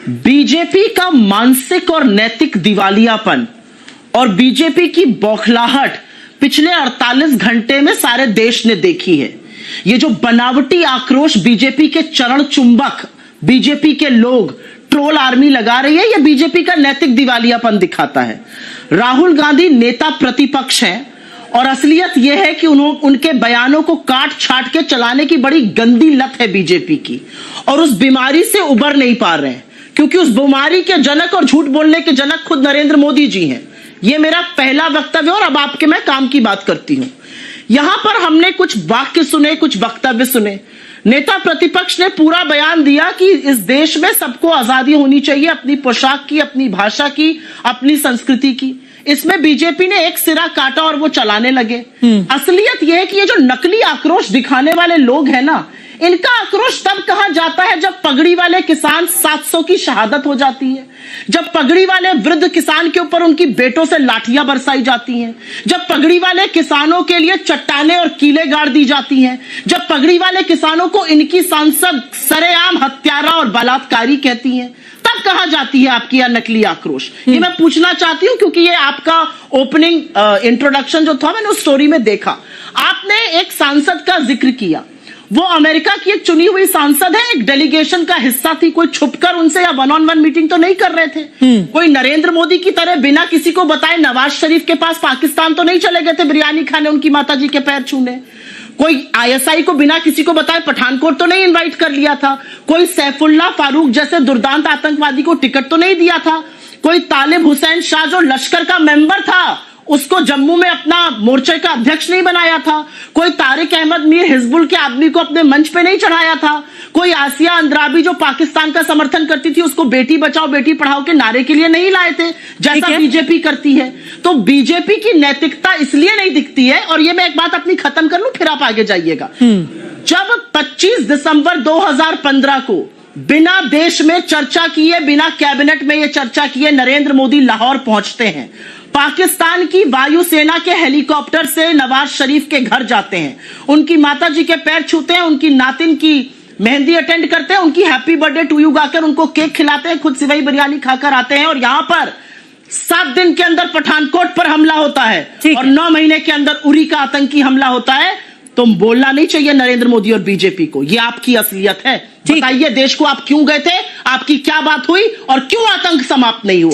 BJP का मानसिक और नैतिक दिवालियापन और बीजेपी की बौखलाहट पिछले 48 घंटे में सारे देश ने देखी है। ये जो बनावटी आक्रोश बीजेपी के चरण चुंबक, बीजेपी के लोग, ट्रोल आर्मी लगा रही है, यह बीजेपी का नैतिक दिवालियापन दिखाता है। राहुल गांधी नेता प्रतिपक्ष हैं और असलियत यह है कि उनके बयानों को काट छाट के चलाने की बड़ी गंदी लत है बीजेपी की, और उस बीमारी से उबर नहीं पा रहे हैं, क्योंकि उस बीमारी के जनक और झूठ बोलने के जनक खुद नरेंद्र मोदी जी हैं। यह मेरा पहला वक्तव्य और अब आपके मैं काम की बात करती हूं। यहां पर हमने कुछ वाक्य सुने, कुछ वक्तव्य सुने। नेता प्रतिपक्ष ने पूरा बयान दिया कि इस देश में सबको आजादी होनी चाहिए, अपनी पोशाक की, अपनी भाषा की, अपनी संस्कृति की। इसमें बीजेपी ने एक सिरा काटा और वो चलाने लगे। असलियत यह है कि ये जो नकली आक्रोश दिखाने वाले लोग हैं ना, इनका आक्रोश तब कहा जाता है जब पगड़ी वाले किसान 700 की शहादत हो जाती है, जब पगड़ी वाले वृद्ध किसान के ऊपर उनकी बेटों से लाठियां बरसाई जाती हैं, जब पगड़ी वाले किसानों के लिए चट्टाने और कीले गाड़ दी जाती हैं, जब पगड़ी वाले किसानों को इनकी सांसद सरेआम हत्यारा और बलात्कारी कहती हैं, तब कहा जाती है आपकी यह नकली आक्रोश। ये मैं पूछना चाहती हूं क्योंकि ये आपका ओपनिंग इंट्रोडक्शन जो था मैंने उस स्टोरी में देखा। आपने एक सांसद का जिक्र किया, वो अमेरिका की एक चुनी हुई सांसद है, एक डेलीगेशन का हिस्सा थी। कोई छुपकर उनसे या 1-on-1 मीटिंग तो नहीं कर रहे थे। कोई नरेंद्र मोदी की तरह बिना किसी को बताए नवाज शरीफ के पास पाकिस्तान तो नहीं चले गए थे बिरयानी खाने, उनकी माताजी के पैर छूने। कोई आईएसआई को बिना किसी को बताए पठानकोट तो नहीं इनवाइट कर लिया था। कोई सैफुल्लाह फारूक जैसे दुर्दांत आतंकवादी को टिकट तो नहीं दिया था। कोई तालिब हुसैन शाह जो लश्कर का मेंबर था, उसको जम्मू में अपना मोर्चे का अध्यक्ष नहीं बनाया था। कोई तारिक अहमद मीर हिजबुल के आदमी को अपने मंच पे नहीं चढ़ाया था। कोई आसिया अंद्राबी जो पाकिस्तान का समर्थन करती थी, उसको बेटी बचाओ बेटी पढ़ाओ के नारे के लिए नहीं लाए थे, जैसा बीजेपी करती है। तो बीजेपी की नैतिकता इसलिए नहीं दिखती है। और ये मैं एक बात अपनी खत्म कर लूं, फिर आप आगे जाइएगा। जब 25 दिसंबर 2015 को बिना देश में चर्चा किए, बिना कैबिनेट में यह चर्चा किए नरेंद्र मोदी लाहौर पहुंचते हैं, पाकिस्तान की वायुसेना के हेलीकॉप्टर से नवाज शरीफ के घर जाते हैं, उनकी माताजी के पैर छूते हैं, उनकी नातिन की मेहंदी अटेंड करते हैं, उनकी हैप्पी बर्थडे टू यू गाकर उनको केक खिलाते हैं, खुद सिवई बिरयानी खाकर आते हैं, और यहां पर 7 दिन के अंदर पठानकोट पर हमला होता है और 9 महीने के अंदर उरी का आतंकी हमला होता है। तो बोलना नहीं चाहिए नरेंद्र मोदी और बीजेपी को, ये आपकी असलियत है। बताइए देश को आप क्यों गए थे, आपकी क्या बात हुई और क्यों आतंक समाप्त नहीं हुआ।